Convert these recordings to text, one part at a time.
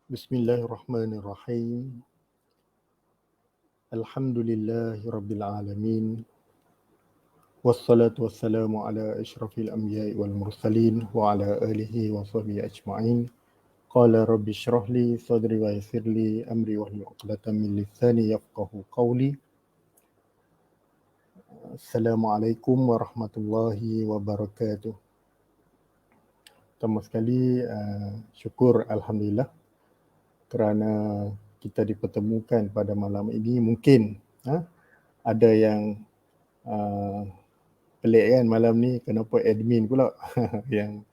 Bismillahirrahmanirrahim. Alhamdulillahirabbil alamin. Wassalatu wassalamu ala asyrafil anbiya'i wal mursalin wa ala alihi wa sahbihi ajma'in. Qala rabbi shrah li sadri wa yassir li amri wahlul 'uqdatam min lisani yafqahu qawli. Assalamualaikum warahmatullahi wabarakatuh. Pertama sekali syukur alhamdulillah kerana kita dipertemukan pada malam ini. Mungkin ada yang pelik kan malam ni, kenapa admin pula yang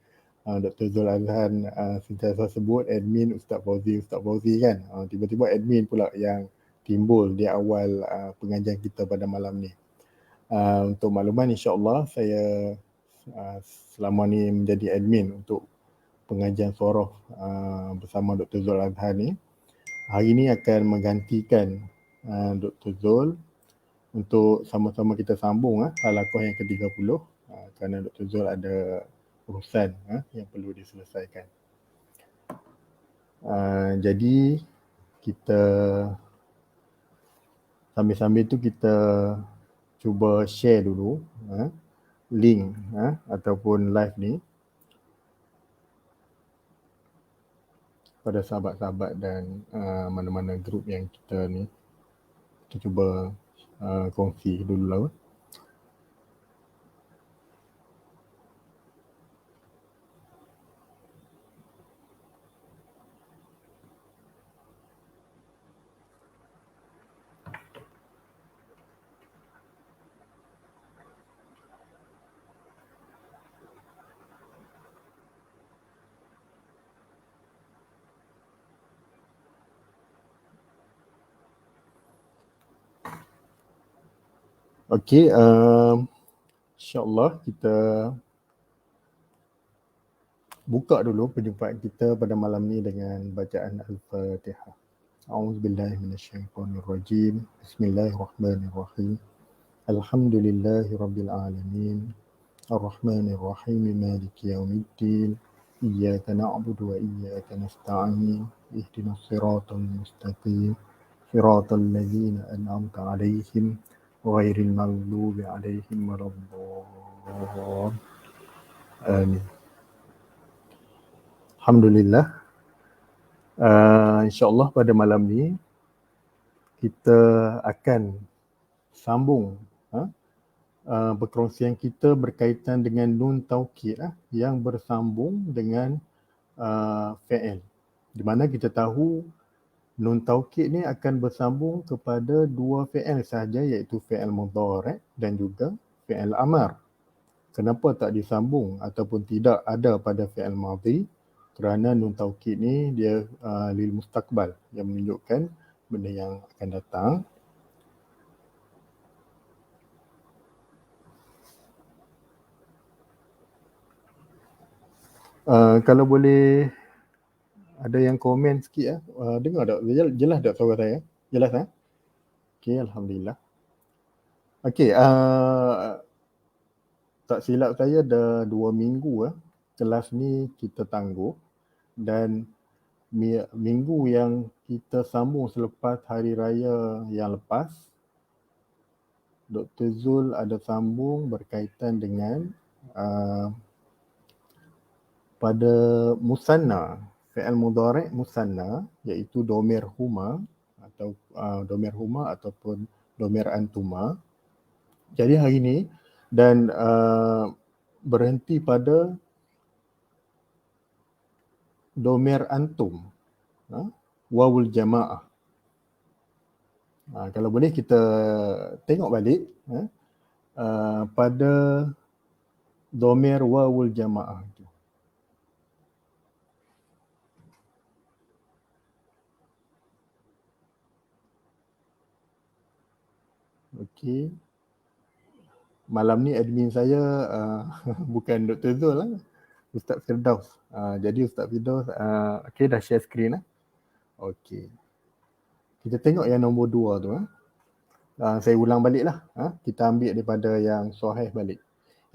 Dr. Zul Azhan sentiasa sebut admin Ustaz Fauzi kan. Tiba-tiba admin pula yang timbul di awal pengajian kita pada malam ni. Untuk makluman, insya-Allah saya selama ni menjadi admin untuk pengajian Sorof bersama Dr. Zul Azhan ni. Hari ni akan menggantikan Dr. Zul untuk sama-sama kita sambung halaqah yang ke-30 kerana Dr. Zul ada urusan yang perlu diselesaikan. Jadi kita sambil-sambil tu kita cuba share dulu link ataupun live ni pada sahabat-sahabat dan mana-mana grup yang kita ni. Kita cuba kongsi dulu lah. Okey, insya-Allah kita buka dulu perjumpaan kita pada malam ni dengan bacaan Al-Fatihah. A'udzubillahi minasyaitonirrajim. Bismillahirrahmanirrahim. Alhamdulillahirabbil alamin. Arrahmanirrahim. Maliki yaumiddin. Iyyaka na'budu wa iyyaka nasta'in. Ihdinas siratal mustaqim. Siratal ladzina an'amta 'alaihim ghairil maghdubi 'alaihim waladdallin. Amin. Alhamdulillah. InsyaAllah pada malam ni kita akan sambung perkongsian kita berkaitan dengan nun taukid yang bersambung dengan fi'il. Di mana kita tahu nun taukid ni akan bersambung kepada dua fi'il sahaja, iaitu fi'il mudhari' dan juga fi'il amar. Kenapa tak disambung ataupun tidak ada pada fi'il madhi? Kerana nun taukid ni dia lil mustaqbal, yang menunjukkan benda yang akan datang. Kalau boleh ada yang komen sikit dengar tak? Jelas tak suara saya? Jelas Okey, alhamdulillah. Okey, tak silap saya dah 2 minggu kelas ni kita tangguh, dan minggu yang kita sambung selepas hari raya yang lepas, Dr. Zul ada sambung berkaitan dengan pada musanna, fi'il mudhari' musanna, iaitu domir huma atau domir huma ataupun domir antuma. Jadi hari ni dan berhenti pada domir antum, wawul jamaah. Kalau boleh kita tengok balik pada domir wawul jamaah itu. Okey. Malam ni admin saya bukan Dr. Zul Ustaz Firdaus. Jadi Ustaz Firdaus okey, dah share screen Okey. Kita tengok yang nombor 2 tu saya ulang baliklah. Kita ambil daripada yang sahih balik.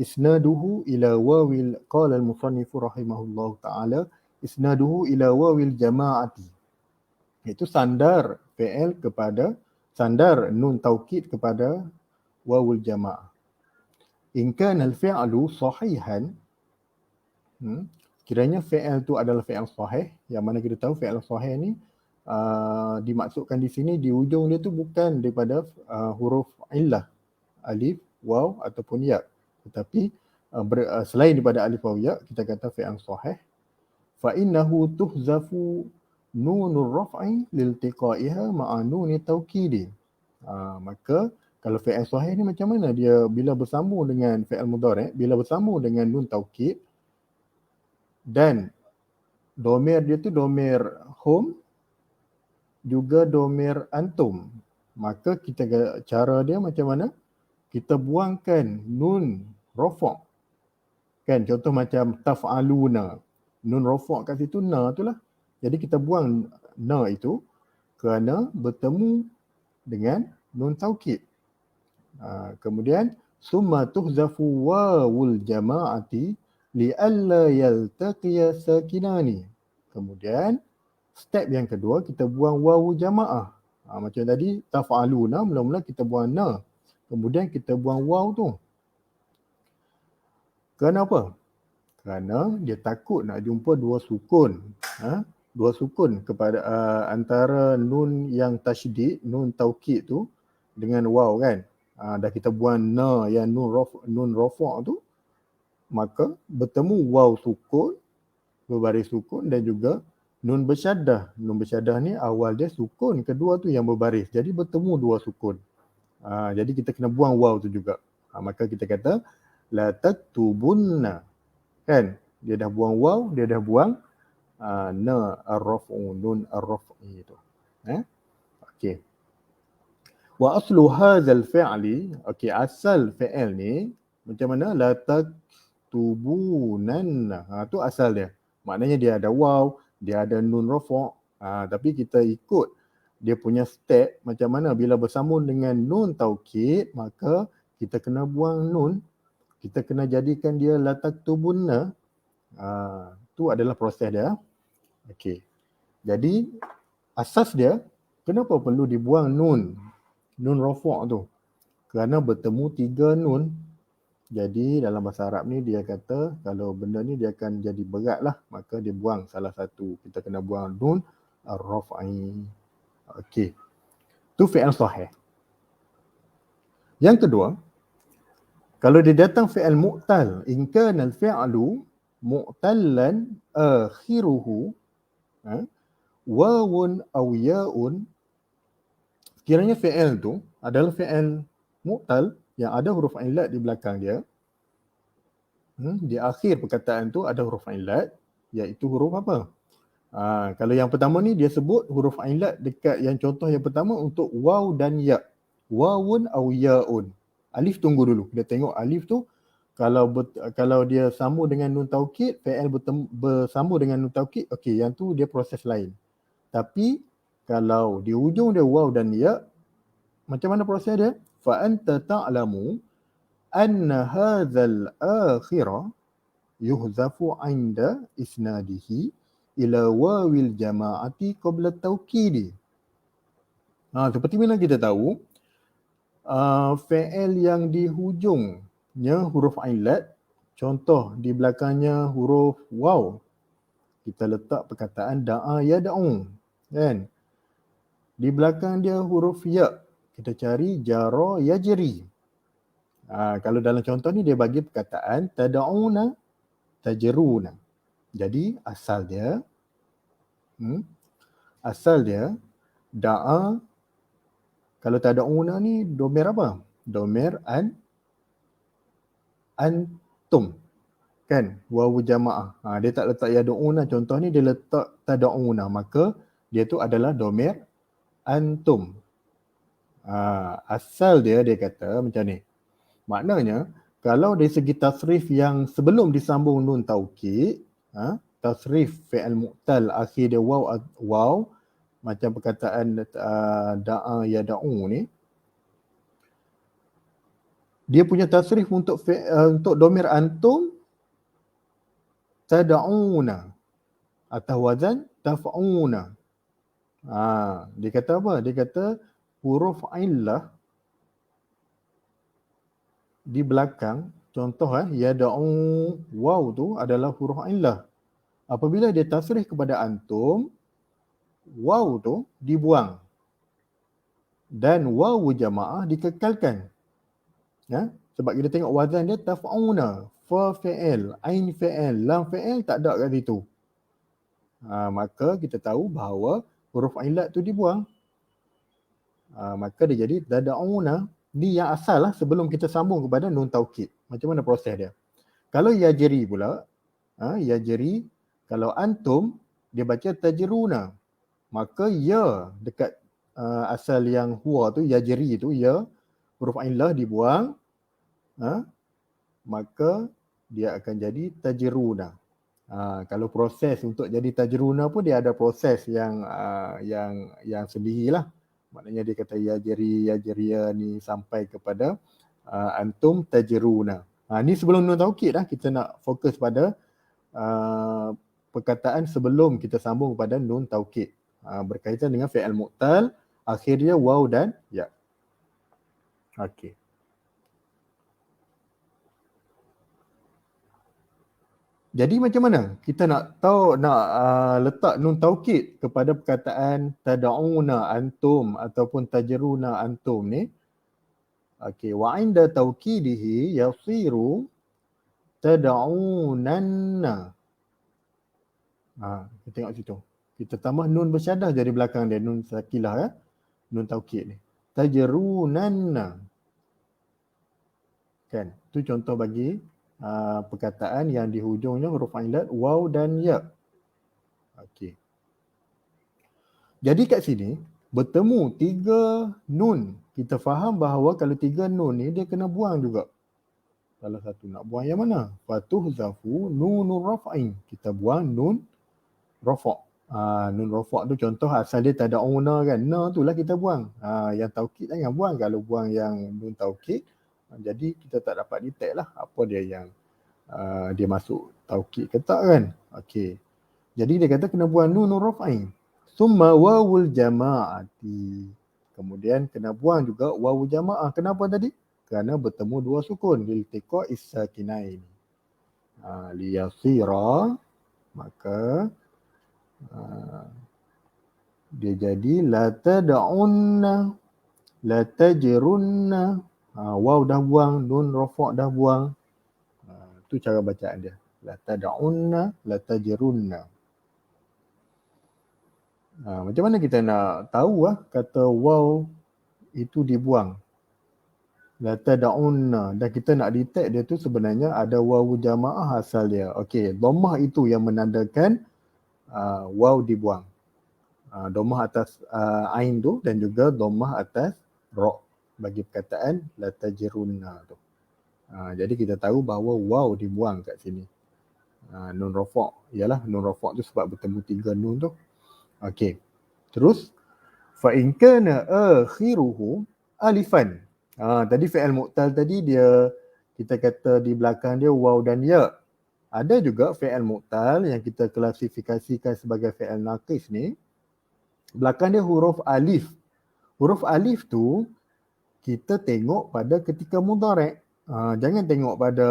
Isnaduhu ila wawil qala al-musannifu rahimahullahu ta'ala isnaduhu ila wawil jama'ati. Itu sandar fi'il kepada, sandar nun taukid kepada wawul jamaah. In kana al-fi'lu sahihan, kiranya fi'il tu adalah fi'il sahih, yang mana kita tahu fi'il sahih ni dimaksudkan di sini di ujung dia tu bukan daripada huruf illah, alif, waw ataupun ya, tetapi selain daripada alif, waw, ya, kita kata fi'il sahih. Fa innahu tuhzafu nunur raf'i liltiqaiha ma'a nuni taukidi. Maka kalau fi'il sahih ni macam mana dia bila bersambung dengan fi'il mudhari', bila bersambung dengan nun taukid dan domir dia tu domir hum juga domir antum, maka kita cara dia macam mana? Kita buangkan nun rafa'. Kan contoh macam taf'aluna. Nun rafa' kat situ na tu lah. Jadi kita buang na itu kerana bertemu dengan nun taukid. Kemudian summa tuhzafu wawul jama'ati li'alla yaltaqiya sakinani. Kemudian step yang kedua kita buang wawu jamaah. Macam tadi taf'aluna, mula-mula kita buang na. Kemudian kita buang waw tu. Kenapa? Kerana dia takut nak jumpa dua sukun. Dua sukun kepada antara nun yang tasydid, nun taukid tu dengan waw kan. Dah kita buang na yang nun rafa' tu, maka bertemu waw sukun, berbaris sukun, dan juga nun bersyaddah. Nun bersyaddah ni awal dia sukun, kedua tu yang berbaris. Jadi bertemu dua sukun. Jadi kita kena buang waw tu juga. Maka kita kata la taktubunna. Kan? Dia dah buang waw, dia dah buang na ar-raf'u, nun ar-raf'i tu. Okey. Wa aslu hadzal fi'li, okey, asal fi'il ni macam mana? La taktubunanna. Tu asal dia. Maknanya dia ada waw, dia ada nun rafa', tapi kita ikut dia punya step macam mana bila bersambung dengan nun taukid, maka kita kena buang nun, kita kena jadikan dia la taktubunna. Tu adalah proses dia. Okey. Jadi asas dia, kenapa perlu dibuang nun rafa' tu? Kerana bertemu tiga nun. Jadi dalam bahasa Arab ni dia kata kalau benda ni dia akan jadi berat lah, maka dia buang salah satu. Kita kena buang nun ar-raf'i. Okey. Tu fi'il sahih. Yang kedua, kalau dia datang fi'il mu'tal, in kana al-fi'lu mu'tallan akhiruhu wawun aw ya'un, kiranya fi'il tu adalah fi'il mu'tal yang ada huruf illat di belakang dia. Di akhir perkataan tu ada huruf illat, iaitu huruf apa? Kalau yang pertama ni dia sebut huruf illat dekat yang contoh yang pertama untuk waw dan ya. Wawun aw ya'un. Alif tunggu dulu. Kita tengok alif tu kalau dia sambung dengan nun taukid, fi'il bersambung dengan nun taukid, okey, yang tu dia proses lain. Tapi kalau di ujung dia waw dan ya, macam mana proses dia? Fa anta ta'lamu anna hadzal akhira yuhzafu 'inda isnadihi ila wawil jama'ati qabla taukidi. Seperti mana kita tahu, fi'il yang di hujungnya huruf illat, contoh di belakangnya huruf waw, kita letak perkataan da'a yad'u, kan? Di belakang dia huruf ya, kita cari jara yajri. Kalau dalam contoh ni dia bagi perkataan tad'una tajruna. Jadi asal dia da'a, kalau tad'una ni domir apa? Domir antum. Kan? Wawu jamaah. Dia tak letak yad'una, contoh ni dia letak tad'una, maka dia tu adalah domir antum. Asal dia kata macam ni. Maknanya kalau dari segi tasrif yang sebelum disambung nun taukid, tasrif fi'il mu'tal akhir dia waw, macam perkataan da'a yad'u ni, dia punya tasrif untuk domir antum tad'una atau wazan taf'una. Dia kata apa? Dia kata huruf illah di belakang, contoh yada'u, waw tu adalah huruf illah. Apabila dia tasrih kepada antum, waw tu dibuang dan waw jamaah dikekalkan. Ya? Sebab kita tengok wazan dia taf'una, fa fi'il, ain fi'il, lam fi'il tak ada kat situ. Maka kita tahu bahawa huruf illat tu dibuang. Maka dia jadi tad'una, ni yang asal lah sebelum kita sambung kepada nun taukid. Macam mana proses dia? Kalau yajri pula, yajri, kalau antum dia baca tajruna, maka ya dekat asal yang huwa tu, yajri tu, ya huruf illah dibuang, maka dia akan jadi tajruna. Kalau proses untuk jadi tajruna pun dia ada proses yang sendirilah. Maknanya dia kata yajriya ni sampai kepada antum tajruna. Ni sebelum nun taukid lah, kita nak fokus pada perkataan sebelum kita sambung kepada nun taukid. Berkaitan dengan fi'il mu'tal, akhir dia waw dan ya. Okey. Jadi macam mana kita nak tahu, nak letak nun taukid kepada perkataan tad'una antum ataupun tajruna antum ni? Okey, wa 'inda taukidihi yasiru tad'unanna. Kita tengok situ. Kita tambah nun bersyadah jadi belakang dia, nun sakilah nun taukid ni. Tajrunanna. Kan? Tu contoh bagi perkataan yang di hujungnya huruf illat waw dan ya. Okey. Jadi kat sini bertemu 3 nun. Kita faham bahawa kalau 3 nun ni dia kena buang juga. Salah satu nak buang yang mana? Fatuhzafu nunur raf'in. Kita buang nun rafa'. Nun rafa' tu contoh asal dia tad'una kan. Na tu lah kita buang. Yang taukid jangan buang. Kalau buang yang nun taukid, jadi kita tak dapat detect lah apa dia yang dia masuk taukid ke tak kan. Okey. Jadi dia kata kena buang nunur raf'in. Summa wawul jama'ati. Kemudian kena buang juga wawu jama'ah. Kenapa tadi? Kerana bertemu 2 sukun. Liltiqa is-sakinain. Liyasira, maka dia jadi la tad'unna, la tajrunna. Waw dah buang, nun rafa' dah buang. Tu cara bacaan dia. La tad'unna, la tajrunna. Macam mana kita nak tahu kata waw itu dibuang? La tad'unna, dan kita nak detect dia tu sebenarnya ada waw jamaah asal dia. Okey, dhammah itu yang menandakan waw dibuang. Dhammah atas ain tu dan juga dhammah atas ra bagi perkataan la tajrunna tu. Jadi kita tahu bahawa waw dibuang kat sini. Nun rafa', ialah nun rafa' tu sebab bertemu 3 nun tu. Okey. Terus fa in kana akhiruhu alifan. Tadi fi'il mu'tal tadi dia kita kata di belakang dia waw dan ya. Ada juga fi'il mu'tal yang kita klasifikasikan sebagai fi'il naqis ni, belakang dia huruf alif. Huruf alif tu kita tengok pada ketika mudhari'. Jangan tengok pada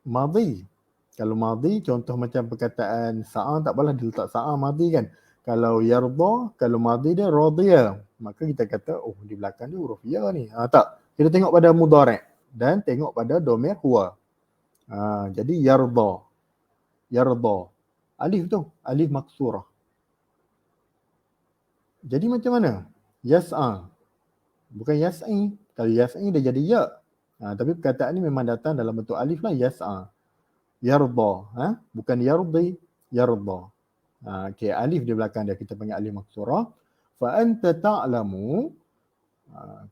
madhi. Kalau madhi, contoh macam perkataan sa'a, tak apalah diletak sa'a madhi kan. Kalau yarda, kalau madhi dia radhiya, maka kita kata oh di belakang dia huruf ya ni. Tak, kita tengok pada mudhari' dan tengok pada domir huwa. Jadi yarda, yarda, alif tu, alif maksurah. Jadi macam mana? Yas'a, bukan yas'i. Kalau yas'i dia jadi ya. Tapi perkataan ni memang datang dalam bentuk alif lah, yas'a. Yarda, bukan yardi, yarda. Okay, alif di belakang dia kita panggil alif maksurah. Fa anta ta'lamu,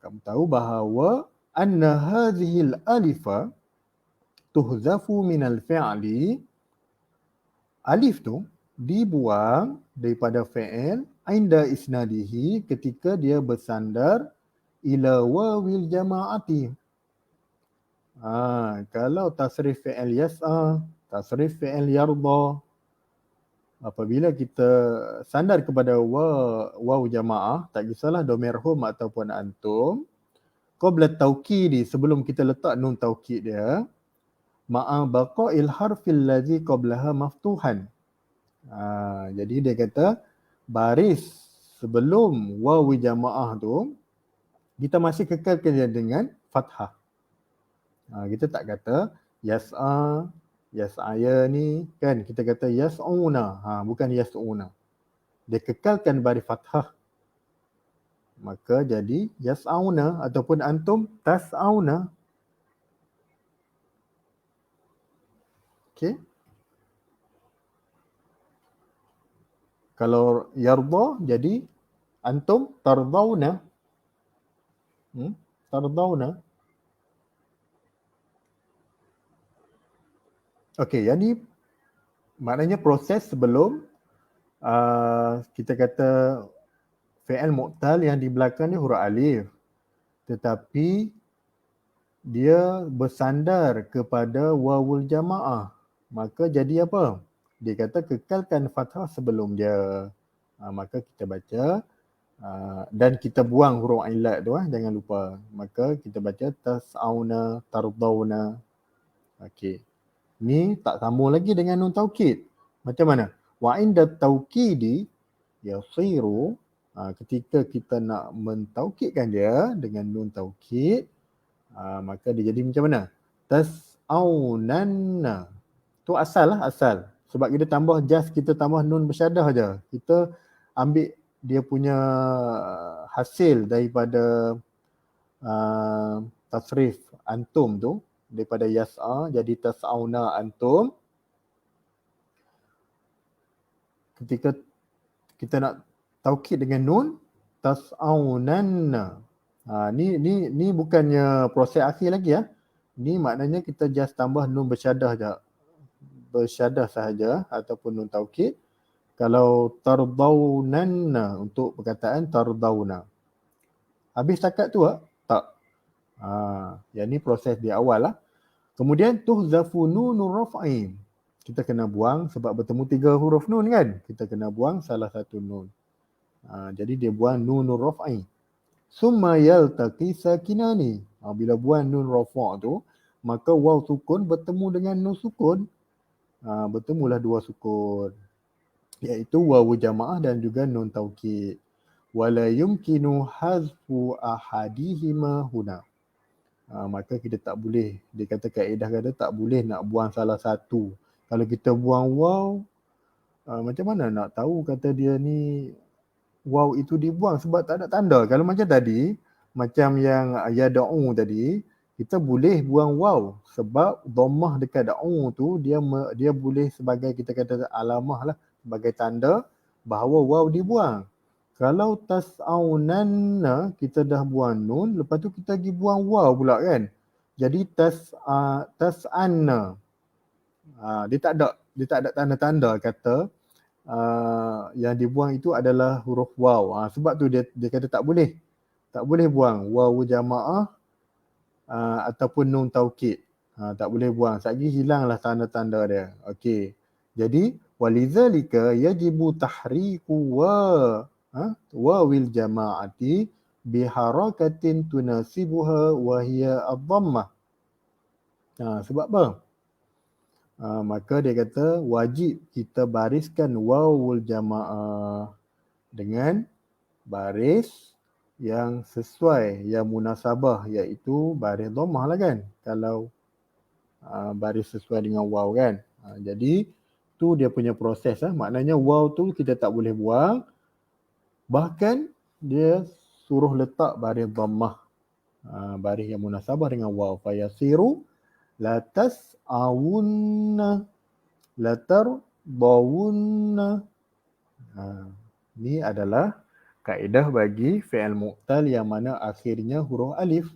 kamu tahu bahawa anna hadhihi al-alifa tuhzafu min al-fi'li. Alif tu dibuang daripada fi'il inda isnadihi ketika dia bersandar ila wawil jama'ati. Kalau tasrif fi'il yas'a, tasrif fi'il yarda, Apabila kita sandar kepada waw jamaah, tak kisahlah domirhum ataupun antum, qabla taukidi, sebelum kita letak nun taukid dia, ma'a baqa'il harfil ladzi qablaha maftuhan. Jadi dia kata baris sebelum waw jamaah tu kita masih kekalkan dia dengan fathah. Kita tak kata yas'a, yas'aya ni kan, kita kata yas'una, bukan yas'una. Dia kekalkan baris fathah. Maka jadi yas'auna ataupun antum tas'auna. Okey. Kalau yarda jadi antum tardawna. Tardawna. Okey, yang ni maknanya proses sebelum kita kata fi'il mu'tal yang di belakang ni huruf alif. Tetapi dia bersandar kepada wawul jamaah. Maka jadi apa? Dia kata kekalkan fathah sebelum dia. Maka kita baca dan kita buang huruf ilat tu, jangan lupa. Maka kita baca tas'auna, tardawna. Okey. Ni tak sambung lagi dengan nun taukid. Macam mana? Wa inda taukidi yasiru, ketika kita nak mentaukidkan dia dengan nun taukid, maka dia jadi macam mana? Tas'aunanna. Tu asal lah, asal. Sebab kita tambah kita tambah nun bersyadah je. Kita ambil dia punya hasil daripada tasrif antum tu, daripada yas'a jadi tas'auna antum. Ketika kita nak taukid dengan nun, tas'aunanna. Ni bukannya proses akhir lagi ya. Ni maknanya kita just tambah nun bersyadah je. Bersyadah sahaja ataupun nun taukid. Kalau tardawnanna untuk perkataan tardawna. Habis takat tu tak. Yang ni proses di awal lah. Kemudian tuhzafu nunur raf'i. Kita kena buang sebab bertemu 3 huruf nun kan. Kita kena buang salah satu nun. Jadi dia buang nunur raf'i. Summa yaltaqi sakinani. Bila buang nun rafa' tu, maka waw sukun bertemu dengan nun sukun. Bertemulah 2 sukun. Iaitu waw jamaah dan juga nun taukid. Wala yumkinu hazfu ahadihima huna. Maka kita tak boleh, dia kata kaedah kata tak boleh nak buang salah satu. Kalau kita buang waw, macam mana nak tahu kata dia ni waw itu dibuang sebab tak ada tanda. Kalau macam tadi, macam yang yada'u tadi, kita boleh buang waw sebab dhammah dekat da'u tu dia boleh sebagai kita kata alamah lah, sebagai tanda bahawa waw dibuang. Kalau tas'aunanna kita dah buang nun, lepas tu kita pergi buang waw pula kan. Jadi tas'anna. Dia tak ada tanda-tanda kata yang dibuang itu adalah huruf waw. Sebab tu dia kata tak boleh. Tak boleh buang waw jamaah ataupun nun taukid. Tak boleh buang. Satgi hilanglah tanda-tanda dia. Okey. Jadi walizalika yajibu tahriku wawil jama'ati biharakatin tunasibuha wa hiya ad-dhammah. Sebab apa? Maka dia kata wajib kita bariskan wawul jama'ah dengan baris yang sesuai, yang munasabah, iaitu baris dhammah lah kan. Kalau baris sesuai dengan waw kan. Jadi tu dia punya proses lah. Maknanya waw tu kita tak boleh buang. Bahkan dia suruh letak baris dhammah. Baris yang munasabah dengan waw. Fayasiru la tas'awunna la tardawunna. Ini adalah kaedah bagi fi'il mu'tal yang mana akhirnya huruf alif.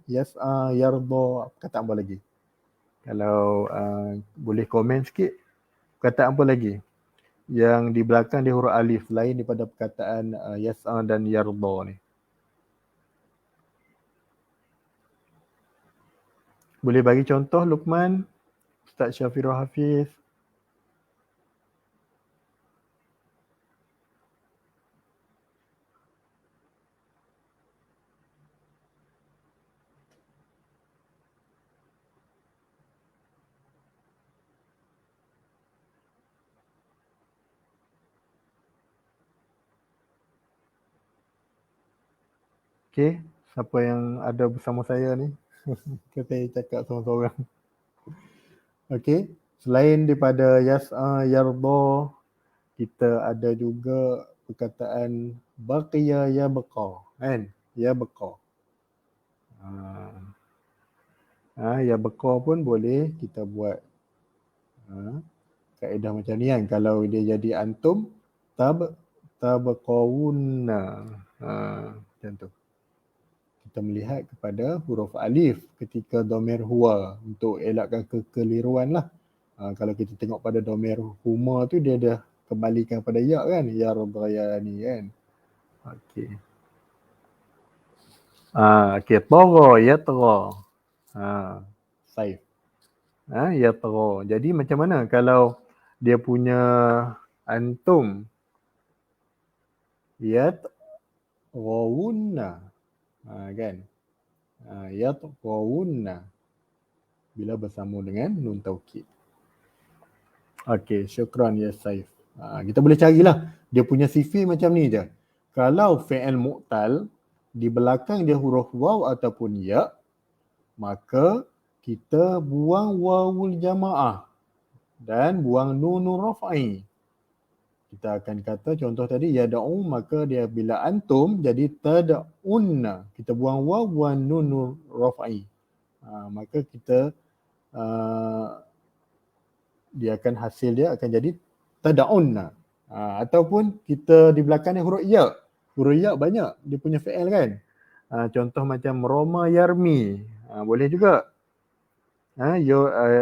Yas'a, yarda, kata apa lagi? Kalau boleh komen sikit, kata apa lagi? Yang di belakang dia huruf alif lain daripada perkataan yas'a dan yarda ni. Boleh bagi contoh Luqman, Ustaz Syafirul Hafiz? Okey, siapa yang ada bersama saya ni? Kita cakap seorang-seorang. Okey, selain daripada yas'a, yarda, kita ada juga perkataan baqiya yabqa, kan? Yabqa. Yabqa pun boleh kita buat kaedah macam ni kan. Kalau dia jadi antum, tabqawunna. Macam tu. Kita melihat kepada huruf alif ketika dhamir huwa untuk elakkan kekeliruan lah. Kalau kita tengok pada dhamir huma tu dia dah kembalikan pada ya kan, ya radhayani kan. Okey. Okey, tara yatra. Saif. Yatra. Jadi macam mana kalau dia punya antum yatrawunna. Kan? Yatrawunna bila bersama dengan nun taukid. Okey, syukran ya Saif. Kita boleh carilah dia punya sifir macam ni je. Kalau fi'il mu'tal di belakang dia huruf waw ataupun ya, maka kita buang wawul jamaah dan buang nunul raf'i. Kita akan kata contoh tadi yad'u, maka dia bila antum jadi tad'unna. Kita buang waw, buang nunul raf'i. Maka kita dia akan hasil dia akan jadi tad'unna. Ataupun kita di belakangnya huruf ya. Huruf ya banyak dia punya fi'il kan. Contoh macam roma yarmi. Boleh juga.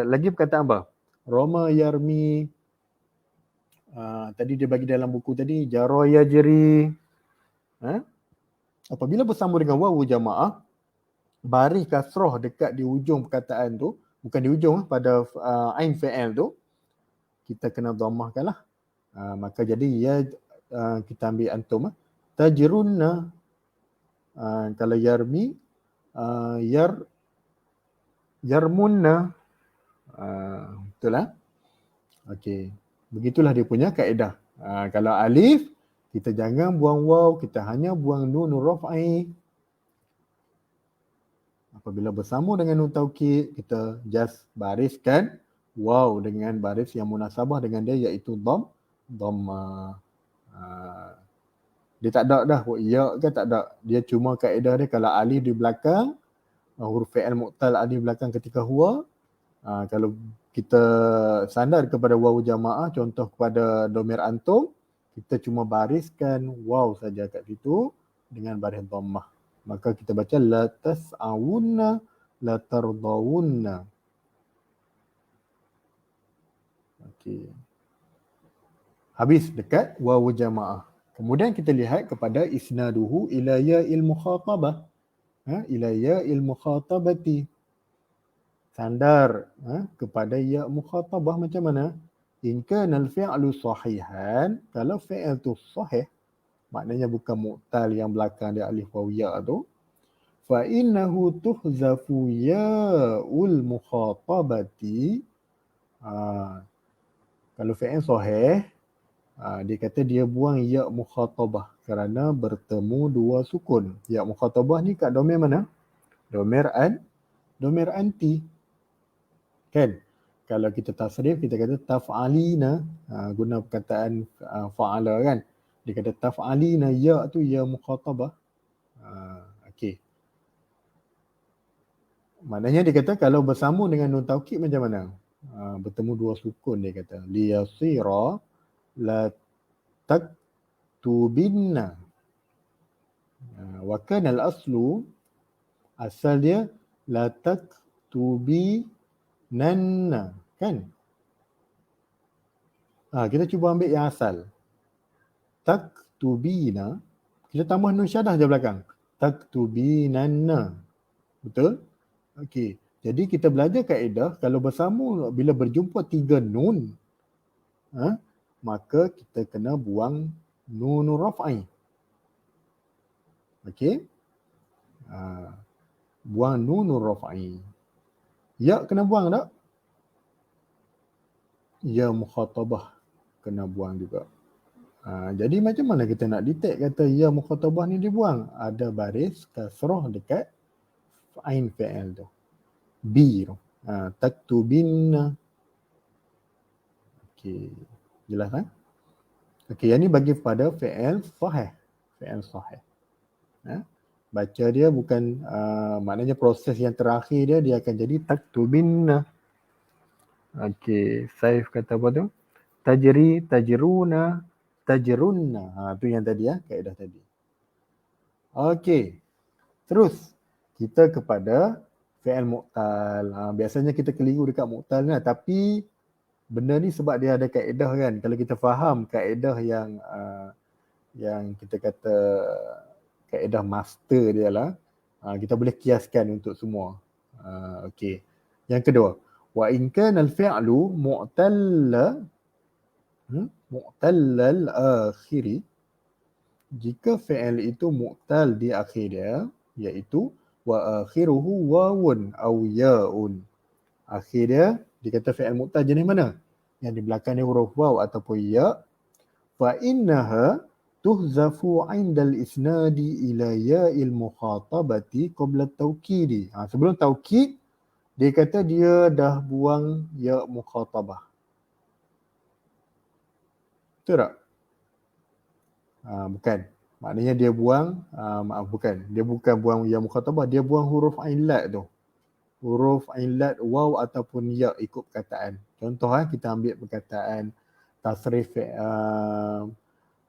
Lagi perkataan apa? Roma yarmi. Tadi dia bagi dalam buku tadi jara yajri. Apabila bersama dengan wawu jamaah, baris kasrah dekat di ujung perkataan tu, bukan di ujung pada ain fi'il tu, kita kena dhammahkanlah. Maka jadi ya kita ambil antum tajrunna. Kalau yarmi yarmunna. Betul lah. Okey. Begitulah dia punya kaedah. Kalau alif kita jangan buang waw, kita hanya buang nun raf'i. Apabila bersama dengan nun taukid, kita just bariskan waw dengan baris yang munasabah dengan dia iaitu dhamma. Dia tak ada dah ya ke tak ada. Dia cuma kaedah dia kalau alif di belakang, huruf fi'il mu'tal alif belakang ketika huwa. Kalau kita sandar kepada waw jamaah, contoh kepada dhamir antum, kita cuma bariskan waw saja kat situ dengan baris dhammah. Maka kita baca la tas'awunna la tardawunna. Okey. Habis dekat waw jamaah. Kemudian kita lihat kepada isnaduhu ila ya'il mukhatabah. Ila ya'il mukhatabati. Sandar kepada ya mukhatabah macam mana? In kana al-fi'lu sahihan, kalau fi'il tu sahih, maknanya bukan mu'tal yang belakang dia alif waw ya tu, fa innahu tuhzafu ya'ul mukhatabati. Kalau fi'il sahih, dia kata dia buang ya mukhatabah kerana bertemu dua sukun. Ya mukhatabah ni kat domain mana? Domain anti. Kan? Kalau kita tasrif, kita kata taf'alina. Guna perkataan fa'ala kan. Dia kata taf'alina, ya tu ya mukhatabah. Okey. Maknanya dia kata kalau bersama dengan nun taukid macam mana? Bertemu dua sukun dia kata. Liyasira la taktubinna. Wa kana al-aslu, asal dia la taktubinanna. Kan? Kita cuba ambil yang asal. Taktubina, kita tambah nun syadah je belakang. Taktubinanna. Betul? Okey. Jadi kita belajar kaedah kalau bersama bila berjumpa tiga nun, maka kita kena buang nun raf'i. Okey? Buang nun raf'i. Ya kena buang tak? Ya mukhatabah kena buang juga. Jadi macam mana kita nak detect kata ya mukhatabah ni dibuang? Ada baris kasrah dekat ain fi'il tu. B tu. Taktubinna. Okey. Jelas kan? Okey, yang ni bagi pada fi'il sahih. Fi'il sahih. Baca dia bukan maknanya proses yang terakhir dia akan jadi taktubinna. Okey, Saif kata apa tu? Tajri, tajruna, tajrunna. Tu yang tadi kaedah tadi. Okey. Terus kita kepada fi'il mu'tal. Biasanya kita keliru dekat mu'tal ni, tapi benda ni sebab dia ada kaedah kan. Kalau kita faham kaedah yang kita kata kaedah master dia lah, kita boleh kiaskan untuk semua. Okey. Yang kedua, wa in kana al-fi'lu mu'tallal akhiri, jika fi'il itu mu'tal di akhir dia, iaitu wa akhiruhu wawun aw ya'un. Akhir dia dikata fi'il mu'tal jenis mana? Yang di belakang dia huruf waw ataupun ya. Fa innaha tuhzafu 'inda al-isnadi ila ya'il mukhatabati qabla at-taukidi. Sebelum taukid dia kata dia dah buang ya mukhatabah. Betul tak? Bukan. Maknanya dia buang, bukan. Dia bukan buang ya mukhatabah, dia buang huruf ain lat tu. Huruf ain lat waw ataupun ya ikut perkataan. Contoh kita ambil perkataan tasrif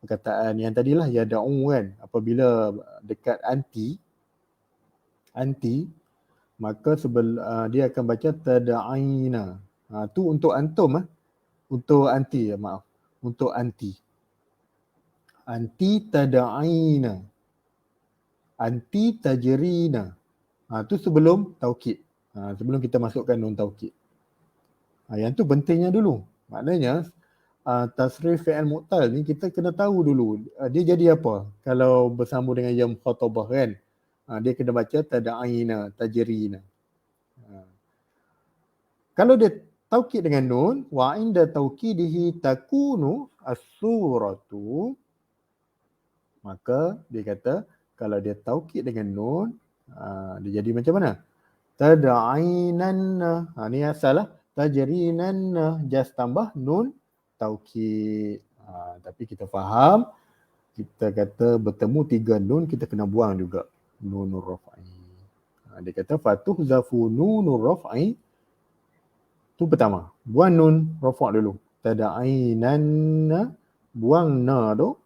perkataan yang tadilah ya da'u kan. Apabila dekat anti maka dia akan baca tada'ina. Tu untuk antum untuk anti untuk anti. Anti tada'ina. Anti tajrina. Tu sebelum taukid. Sebelum kita masukkan nun taukid. Yang tu pentingnya dulu. Maknanya tasrif fi'il mu'tal ni kita kena tahu dulu dia jadi apa kalau bersambung dengan ya mukhatabah kan. Dia kena baca tada'ina, tajrina. Kalau dia taukid dengan nun, wa inda taukidihi takunu as-suratu, maka dia kata kalau dia taukid dengan nun, dia jadi macam mana? Tada'inanna. Ni asal tajrinanna, just tambah nun taukid. Tapi kita faham, kita kata bertemu 3 nun, kita kena buang juga nunur raf'i. Dia kata fatuhzafu nunur raf'i. Tu pertama, buang nun rafa' dulu. Tada'inanna, buang na tu,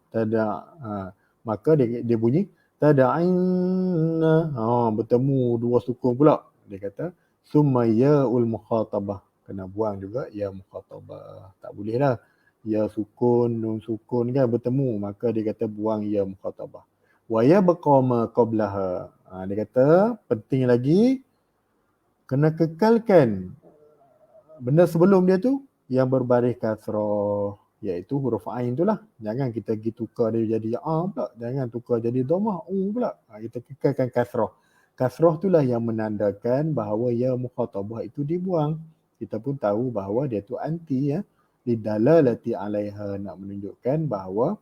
maka dia bunyi tada'inna. Bertemu 2 sukun pula. Dia kata summa ya'ul mukhatabah. Kena buang juga ya mukhatabah. Tak boleh lah. Ya sukun, nun sukun kan bertemu. Maka dia kata buang ya mukhatabah. Wa yabqa ma qablaha. Dia kata penting lagi kena kekalkan benda sebelum dia tu yang berbaris kasrah, iaitu huruf ain tu lah. Jangan kita pergi tukar dia jadi pula. Jangan tukar jadi dhammah pula. Kita kekalkan kasrah. Kasrah itulah yang menandakan bahawa ya mukhatabah itu dibuang. Kita pun tahu bahawa dia tu anti lidalalati alaiha, nak menunjukkan bahawa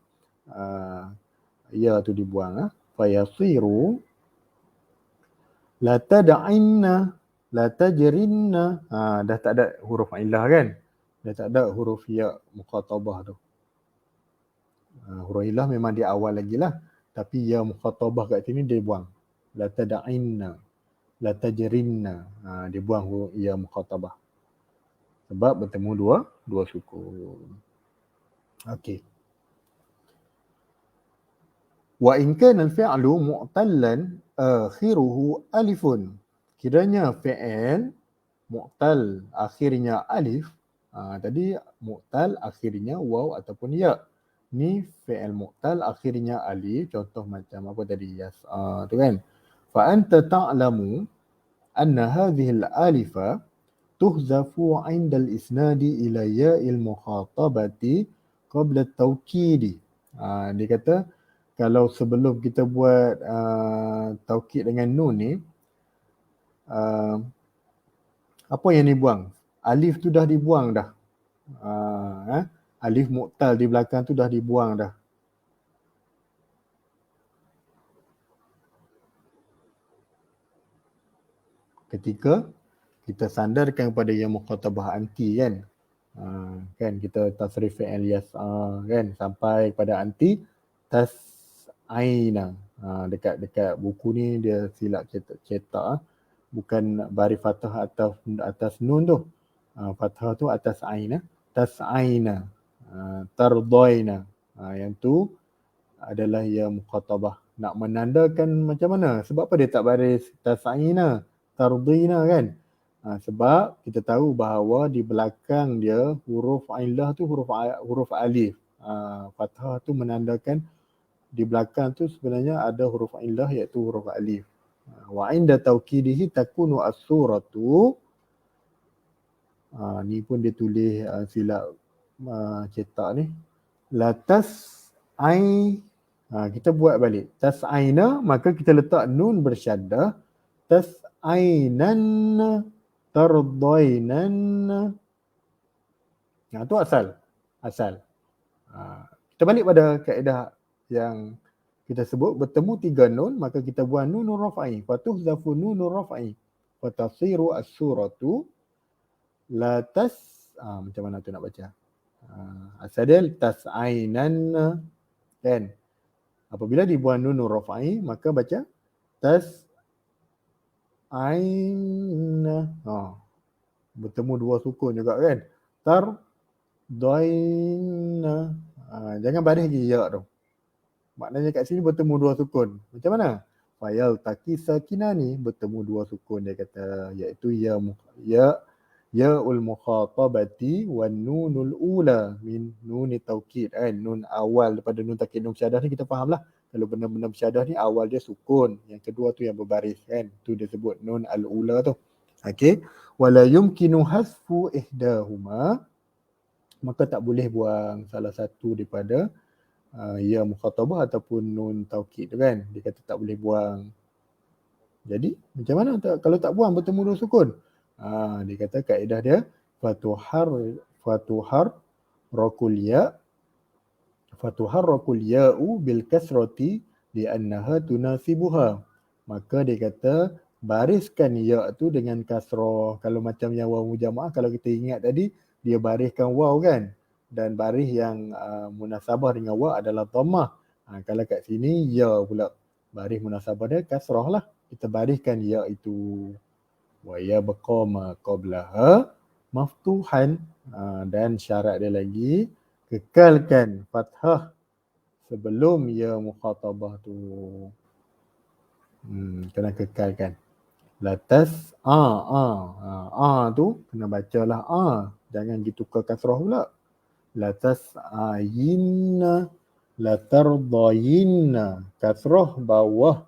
ya tu dibuang. Fayasiru la tad'inna la tajrinna. Dah tak ada huruf illah kan? Dah tak ada huruf ya mukhatabah tu. Huruf illah memang di awal lagi lah. Tapi ya mukhatabah kat sini dia buang. La tad'inna, la tajrinna. Dia buang huruf ya mukhatabah. Sebab bertemu dua sukun. Okey. Wa in kana al-fi'lu mu'tallan akhiruhu alifun. Kiranya fi'il mu'tal akhirnya alif, tadi mu'tal akhirnya waw ataupun ya. Ni fi'il mu'tal akhirnya alif, contoh macam apa tadi, yas'a tu kan. Fa anta ta'lamu anna hadhihi al-alifa tuhzafu 'inda al-isnadi ila ya'il mukhatabati qabla at-tawkid. Dia kata kalau sebelum kita buat taukid dengan nun ni, apa yang dibuang? Alif tu dah dibuang dah. alif mu'tal di belakang tu dah dibuang dah. Ketika kita sandarkan kepada yang mukhatabah anti kan. Kan kita tasrif fi'il yas'a kan sampai pada anti tas'aina. Dekat buku ni dia silap cetak bukan baris fathah atas nun tu. Fathah tu atas aina, tas'aina, tardaina. Yang tu adalah ya mukhatabah. Nak menandakan macam mana? Sebab apa dia tak baris tas'aina, tardina kan? Sebab kita tahu bahawa di belakang dia huruf ailah tu huruf alif. Fathah tu menandakan di belakang tu sebenarnya ada huruf ailah iaitu huruf alif. Wa inda taukidihi takunu as-suratu. Ni pun dia tulis silap cetak ni. Latas ai. Kita buat balik. Tas'aina, maka kita letak nun bersyaddah. Tas'ainan, tardainan. Tu asal. Kita balik pada kaedah yang kita sebut bertemu 3 nun, maka kita buat nunur raf'i. Fatuhzafu nunur raf'i. Fatasiru as-suratu. Macam mana tu nak baca? Asadil tas'ainan kan. Apabila dibuang nun raf'i maka baca tas'aina. Bertemu 2 sukun juga kan. Tardaina. Jangan baris je ya tu. Maknanya kat sini bertemu 2 sukun. Macam mana? Fayal taki sakinani bertemu 2 sukun dia kata iaitu ya'ul mukhatabati wan nunul ula min nun taukid kan. Nun awal daripada nun taukid nun syadah ni kita fahamlah. Kalau benar-benar syadah ni awal dia sukun, yang kedua tu yang berbaris kan. Tu dia sebut nun al-ula tu. Okey. Wala yumkinu hasfu ihdahuma. Maka tak boleh buang salah satu daripada ya mukhatabah ataupun nun taukid tu kan. Dia kata tak boleh buang. Jadi macam mana kalau tak buang bertemu 2 sukun? Dia kata kaedah dia fatuhar rokul ya'u bil kasrati li'annaha tunasibuha. Maka dia kata bariskan ya tu dengan kasrah. Kalau macam yang waw mujamaah, kalau kita ingat tadi dia bariskan waw kan, dan baris yang munasabah dengan waw adalah dhammah. Kalau kat sini ya pula baris munasabah dia kasrah lah. Kita bariskan ya itu. Wa yabqa ma qablaha maftuhan. Dan syarat dia lagi kekalkan fathah sebelum ya mukhatabah tu. Kena kekalkan. Latas tu kena bacalah jangan ditukar kasrah pula. Latas ayinna latardayinna. Kasrah bawah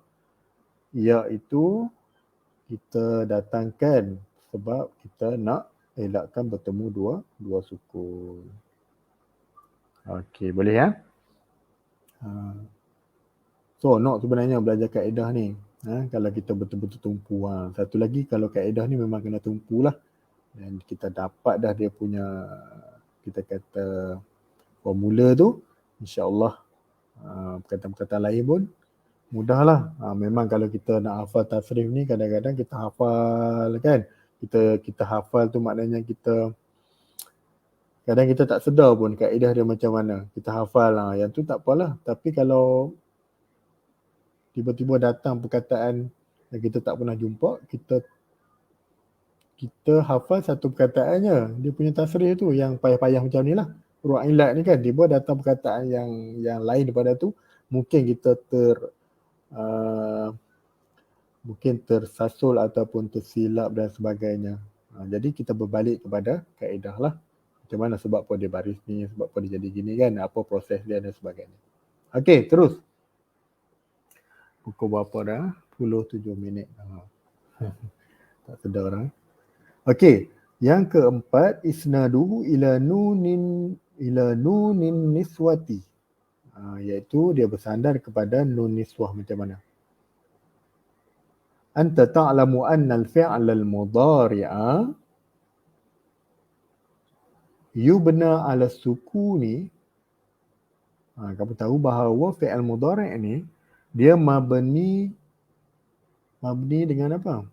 ya itu kita datangkan sebab kita nak elakkan bertemu dua sukun. Okey, boleh ya? So, nak sebenarnya belajar kaedah ni. Kalau kita betul-betul tumpu. Satu lagi, kalau kaedah ni memang kena tumpu lah. Dan kita dapat dah dia punya, kita kata, formula tu. InsyaAllah, perkataan-perkataan lain pun mudahlah. Memang kalau kita nak hafal tasrif ni, kadang-kadang kita hafal kan. Kita hafal tu maknanya kadang kita tak sedar pun kaedah dia macam mana. Kita hafal lah. Yang tu tak apalah. Tapi kalau tiba-tiba datang perkataan yang kita tak pernah jumpa, kita hafal satu perkataannya. Dia punya tasrif tu yang payah-payah macam ni lah. Huruf ilat ni kan, tiba datang perkataan yang lain daripada tu, mungkin kita mungkin tersasul ataupun tersilap dan sebagainya. Jadi kita berbalik kepada kaedah lah. Macam mana sebab apa dia baris ni, sebab apa dia jadi gini kan, apa proses dia dan sebagainya. Okey, terus. Pukul berapa dah? 17 minit. Tak sedar dah. Okey, yang keempat, isnaduhu ila nunin niswati. Iaitu dia bersandar kepada nun niswah macam mana? Anta ta'lamu anna al-fi'la al-mudhari'a Yubna ala sukuni, kamu tahu bahawa fi'il mudhari' ni dia mabni dengan apa?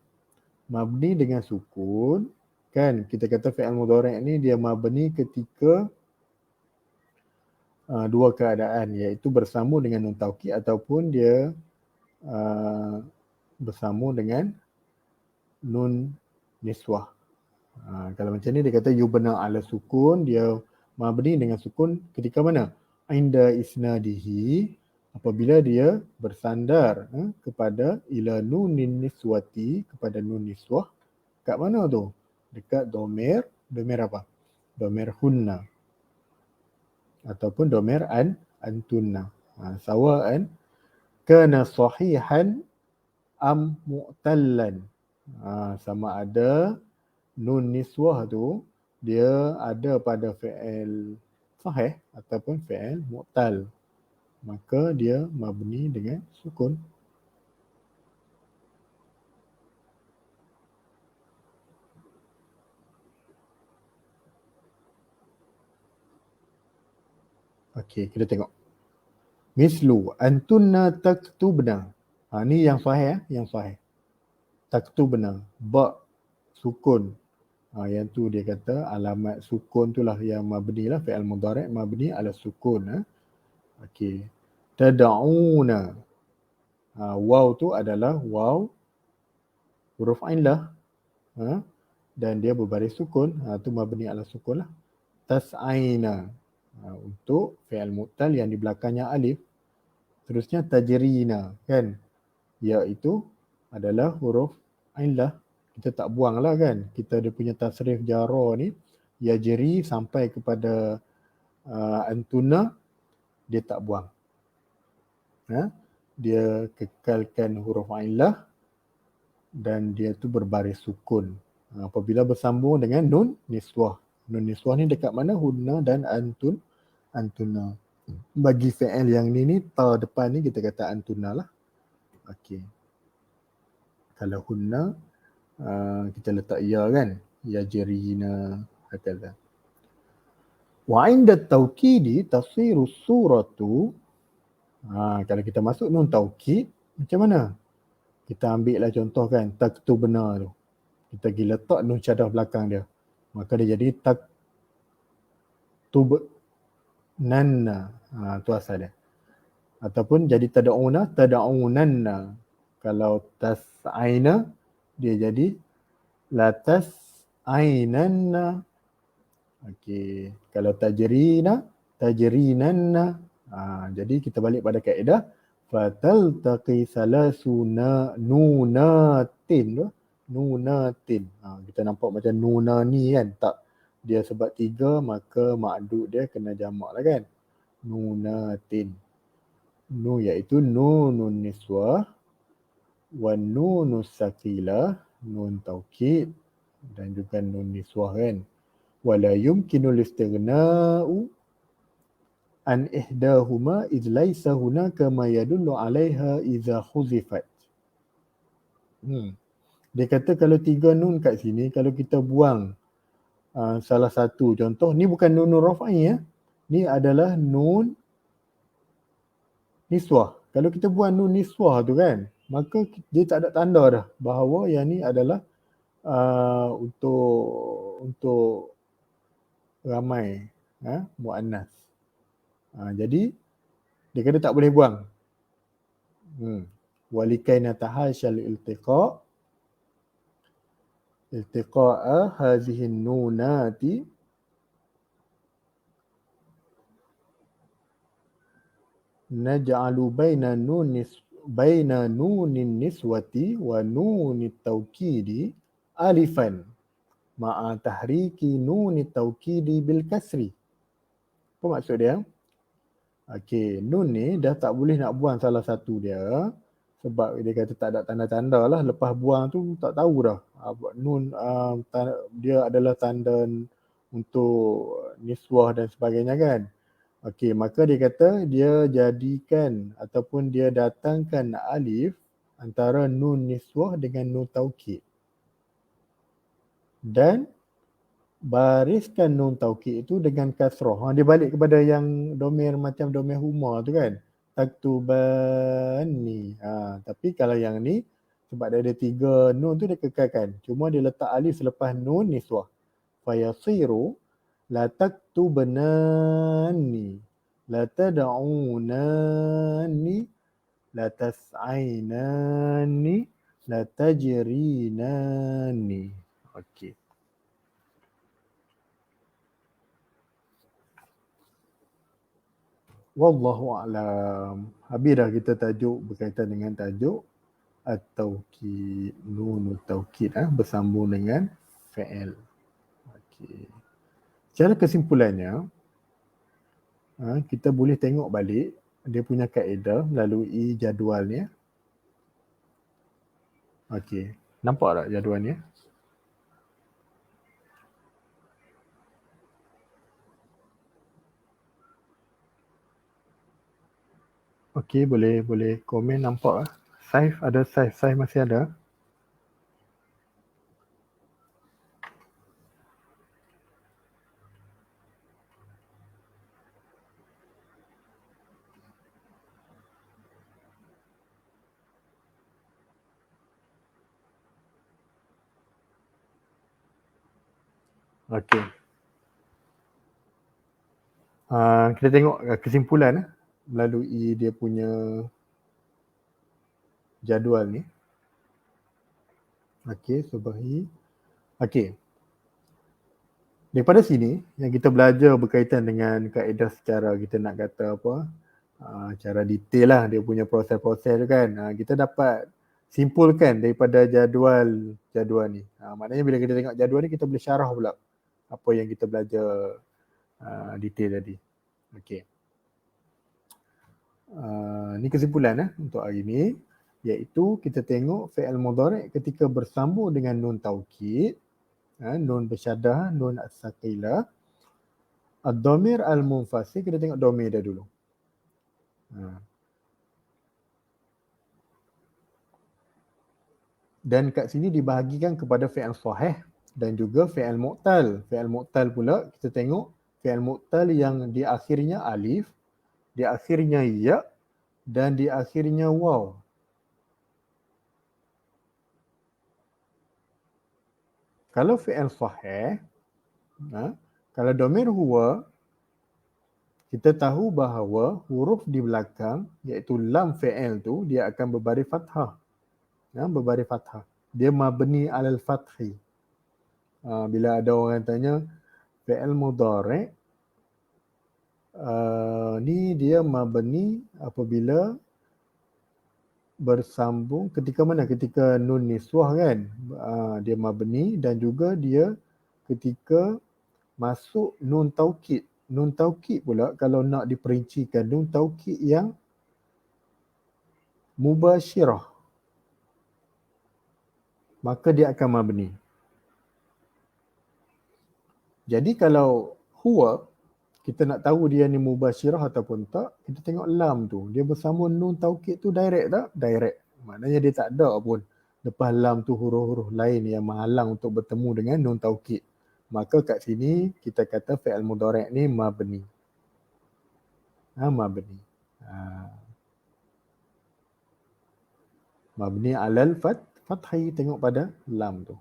Mabni dengan sukun, kan? Kita kata fi'il mudhari' ni dia mabni ketika dua keadaan, iaitu bersambung dengan nun taukid ataupun dia bersambung dengan nun niswah. Kalau macam ni dia kata yubna ala sukun, dia mabni dengan sukun ketika mana? Inda isnadihi, apabila dia bersandar kepada ila nunin niswati, kepada nun niswah. Kat mana tu? Dekat domir apa? Domir hunna ataupun domir antunna. Sawa'an kana sahihan am mu'tallan. Sama ada nun niswah tu dia ada pada fi'il sahih ataupun fi'il mu'tal, maka dia mabni dengan sukun. Okey, kita tengok. Mislu antunna taktubna. Ni yang sahih, yang sahih. Taktubna, ba sukun. Yang tu dia kata alamat sukun tu lah yang mabni lah, fi'il mudhari' mabni ala sukun. Okey. Tad'una. Waw tu adalah waw huruf ain lah. Dan dia berbaris sukun. Tu mabni ala sukun lah. Tas'aina. Untuk fi'il mu'tal yang di belakangnya alif. Terusnya tajrina, kan? Iaitu adalah huruf ain lah. Kita tak buang lah, kan? Kita dia punya tasrif jara ni, yajri sampai kepada antuna, dia tak buang. Dia kekalkan huruf ain lah dan dia tu berbaris sukun. Apabila bersambung dengan nun niswah. Nun niswah ni dekat mana? Hunna dan antuna. Bagi fi'il yang ni ta depan ni kita kata antuna lah. Okey. Kalau hunna kita letak ya, kan? Yajrina hakala. Wa 'inda at-taukidi tasiru suratu. Kalau kita masuk nun taukid, macam mana? Kita ambil lah contoh, kan, taktubna tu. Kita pergi letak nun syadah belakang dia. Maka dia jadi taktubnanna. Tu asal dia. Ataupun jadi tad'unanna. Kalau tas'aina, dia jadi la tas'ainanna. Okey. Kalau tajrinanna. Jadi kita balik pada kaedah fataltaqi salasuna nunatin. Kita nampak macam nunani, kan? Tak, dia sebab 3 maka makdud dia kena jamak lah, kan? Nunatin. Nu iaitu nunun niswah, wan nunus saqilah, nun taukid, dan juga nun niswah, kan? Wala yumkinul istighna'u an ihdahuma idh laysa hunaka ma yadullu 'alayha idza khuzifat. Dia kata kalau 3 nun kat sini, kalau kita buang salah satu, contoh ni bukan nun raf'i, ya. Ni adalah nun niswah. Kalau kita buang nun niswah tu, kan, maka dia tak ada tanda dah bahawa yang ni adalah untuk ramai, muannas. Jadi dia kata tak boleh buang. Walikaina tahashal iltiqa'a hadhihi nunati naj'alu baina nunin niswati wa nunit taukidi alifan ma'a tahriki nunit taukidi bil kasri. Apa maksud dia? Okey, nun ni dah tak boleh nak buang salah satu dia, sebab dia kata tak ada tanda-tanda lah. Lepas buang tu tak tahu dah. Nun dia adalah tanda untuk niswah dan sebagainya, kan? Okey, maka dia kata dia jadikan ataupun dia datangkan alif antara nun niswah dengan nun taukid. Dan bariskan nun taukid itu dengan kasrah. Dia balik kepada yang domir macam domir huma tu kan. Taktubani. Tapi kalau yang ni sebab dia ada 3 nun tu dia kekalkan. Cuma dia letak alif selepas nun niswah. Fayasiru la taktubnani. La tad'unani. La tas'ainani. La tajrinani. Okey. Wallahu a'lam. Habis dah kita tajuk berkaitan dengan tajuk at-taukid, nunut taukid bersambung dengan fi'il. Okey. Secara kesimpulannya, kita boleh tengok balik dia punya kaedah melalui jadualnya. Okey. Nampak tak jadualnya? Okey, boleh komen, nampak. Saif ada, Saif masih ada. Okey. Kita tengok kesimpulan melalui dia punya jadual ni. Okey, Subahi. Okey. Daripada sini yang kita belajar berkaitan dengan kaedah secara kita nak kata apa, cara detail lah dia punya proses-proses tu kan. Kita dapat simpulkan daripada jadual ni. Maknanya bila kita tengok jadual ni kita boleh syarah pula apa yang kita belajar detail tadi. Okey. Ni kesimpulan untuk hari ni, iaitu kita tengok fi'il mudhari' ketika bersambung dengan nun taukid, nun bersyaddah, nun as-saqilah, ad-dhamir al-munfasil, kita tengok dhamir dia dulu. Dan kat sini dibahagikan kepada fi'il sahih dan juga fi'il mu'tal. Fi'il mu'tal pula kita tengok fi'il mu'tal yang di akhirnya alif, di akhirnya ya dan di akhirnya waw. Kalau fi'il sahih, kalau dhamir huwa, kita tahu bahawa huruf di belakang iaitu lam fi'il tu dia akan berbaris fathah. Berbaris fathah. Dia mabni alal fathi. Bila ada orang tanya fi'il mudhari' ni dia mabni apabila bersambung ketika mana? Ketika nun niswah kan? Dia mabni dan juga dia ketika masuk nun taukid. Nun taukid pula kalau nak diperincikan nun taukid yang mubasyirah, maka dia akan mabni. Jadi kalau huwa, kita nak tahu dia ni mubasyirah ataupun tak, kita tengok lam tu. Dia bersambung nun taukid tu direct tak? Direct. Maknanya dia tak ada pun lepas lam tu huruf-huruf lain yang menghalang untuk bertemu dengan nun taukid. Maka kat sini kita kata fi'il mudhari' ni mabni. Mabni. Mabni alal fathi, tengok pada lam tu.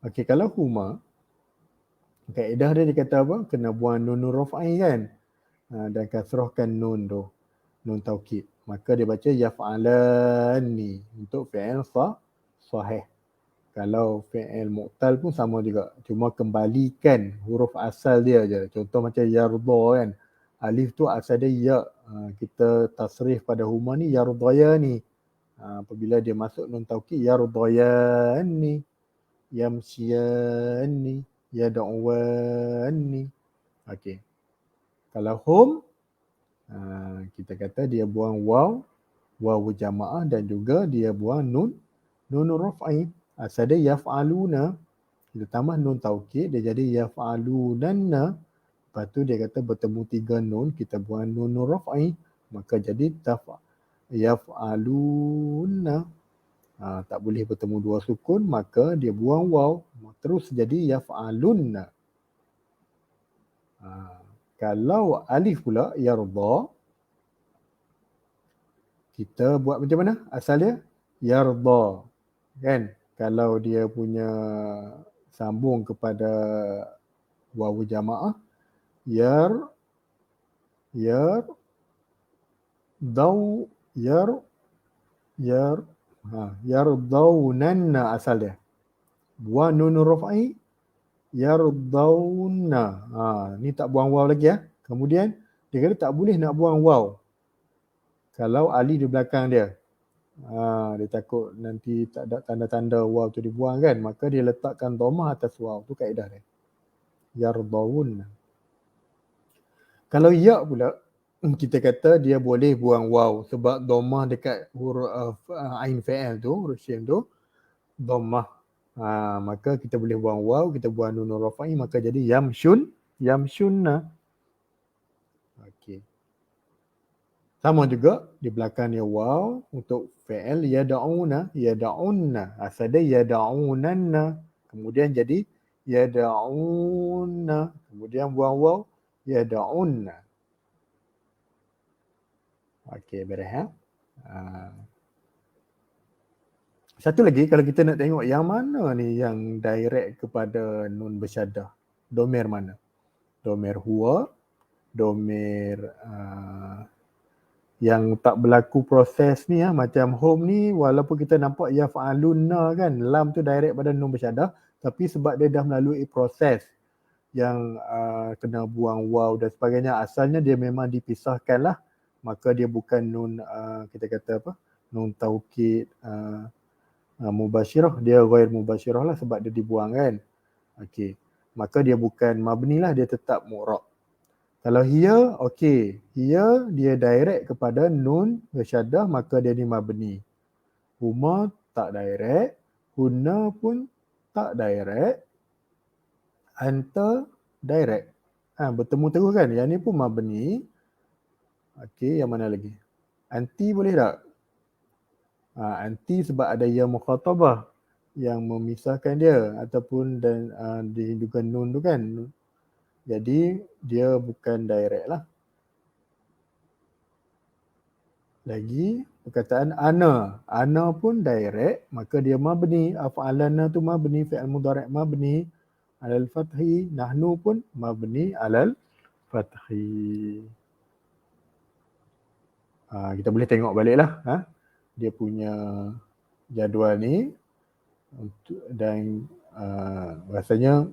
Okey, kalau huma, kaedah dia kata apa? Kena buang nun raf'i kan? Dan kasrahkan nun tu, nun taukid. Maka dia baca yaf'alani untuk fi'il sahih. Kalau fi'il mu'tal pun sama juga. Cuma kembalikan huruf asal dia je. Contoh macam yarda kan. Alif tu asal dia ya. Kita tasrif pada huma ni yardayani. Apabila dia masuk nun taukid yardayani, yamsiyani, yad'uwani. Okey. Kalau hum, kita kata dia buang waw jamaah dan juga dia buang nun raf'i. Asal dia yaf'aluna, kita tambah nun taukid dia jadi yaf'alunanna. Lepas tu dia kata bertemu 3 nun, kita buang nun raf'i, maka jadi yaf'aluna. Tak boleh bertemu 2 sukun, maka dia buang waw, terus jadi yaf'alunna. Kalau alif pula yarda, kita buat macam mana? Asal dia yarda, kan? Kalau dia punya sambung kepada wawu jamaah, yardaunanna asal dia. Buang nun raf'i, yardaunna. Ni tak buang waw lagi ya. Kemudian dia kata tak boleh nak buang waw kalau alif di belakang dia. Dia takut nanti tak ada tanda-tanda waw tu dibuang kan, maka dia letakkan dhammah atas waw. Tu kaedah dia. Yardaun. Kalau ya pula, kita kata dia boleh buang waw sebab dhammah dekat huruf ain fa'il tu, huruf shin tu dhammah. Maka kita boleh buang waw, kita buang nun rafa'i, maka jadi yamshunna. Okey. Sama juga di belakangnya waw untuk fi'il yad'una. Asal dia yad'unanna. Kemudian jadi yad'una. Kemudian buang waw, yad'unna. Okey, beres ya. Satu lagi, kalau kita nak tengok yang mana ni yang direct kepada nun bersyaddah. Domir mana? Domir huwa, domir yang tak berlaku proses ni macam home ni, walaupun kita nampak yaf'alunna kan, lam tu direct pada nun bersyaddah, tapi sebab dia dah melalui proses yang kena buang waw dan sebagainya, asalnya dia memang dipisahkan lah, maka dia bukan nun kita kata apa, nun taukid mubasyirah, dia ghair mubasyirah lah sebab dia dibuang kan. Okey, maka dia bukan mabni lah, dia tetap mu'rab. Kalau hiya, okey, hiya dia direct kepada nun bersyaddah, maka dia ni mabni. Huma tak direct, hunna pun tak direct, anta direct. Bertemu terus kan, yang ni pun mabni. Okey, yang mana lagi? Anti boleh tak? Anti sebab ada ya mukhatabah yang memisahkan dia, ataupun dan juga nun tu kan. Jadi dia bukan direct lah. Lagi perkataan ana. Ana pun direct, maka dia mabni. Af'alana tu mabni, fi'il mudhari' mabni alal fathi. Nahnu pun mabni alal fathi. Kita boleh tengok balik lah dia punya jadual ni. Dan rasanya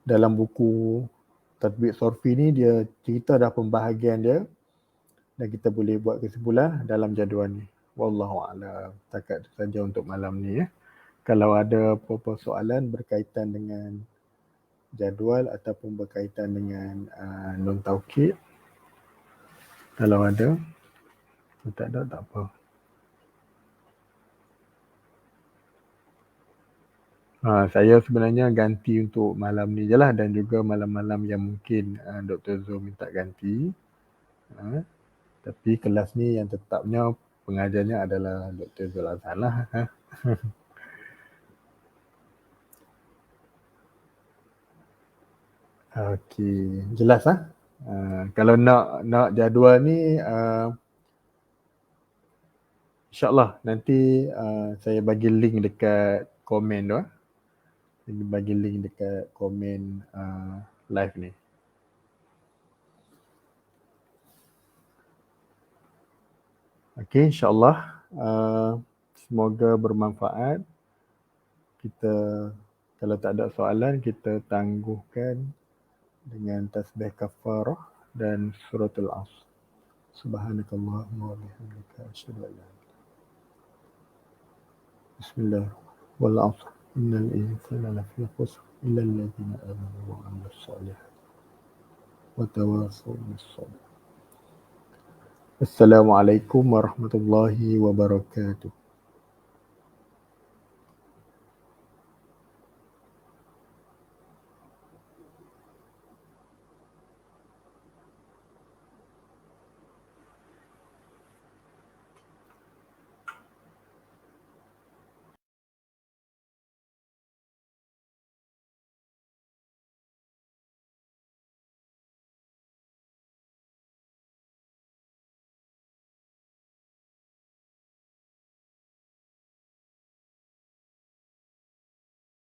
dalam buku Tatbiq Sorfi ni dia cerita dah pembahagian dia, dan kita boleh buat kesimpulan dalam jadual ni. Wallahu a'lam. Takat itu saja untuk malam ni. Kalau ada apa-apa soalan berkaitan dengan jadual ataupun berkaitan dengan nun taukid, kalau ada, tak ada tak apa. Saya sebenarnya ganti untuk malam ni je lah, dan juga malam-malam yang mungkin Dr. Zul minta ganti. Tapi kelas ni yang tetapnya pengajarnya adalah Dr. Zul Azhar lah. Okey, jelas lah. Kalau nak jadual ni, insyaAllah nanti saya bagi link dekat komen tu. Saya bagi link dekat komen live ni. Okey, insyaAllah. Semoga bermanfaat. Kita, kalau tak ada soalan, kita tangguhkan dengan tasbih kafarah dan suratul Asr. Subhanakallahumma wa bihamdika asyhadu an la ilaha illa anta. Bismillah. Wal 'asr. Innal insana lafi khusr illa alladhina amanu wa 'amilus shalihat wa tawassaw bis sabr. Assalamualaikum warahmatullahi wabarakatuh.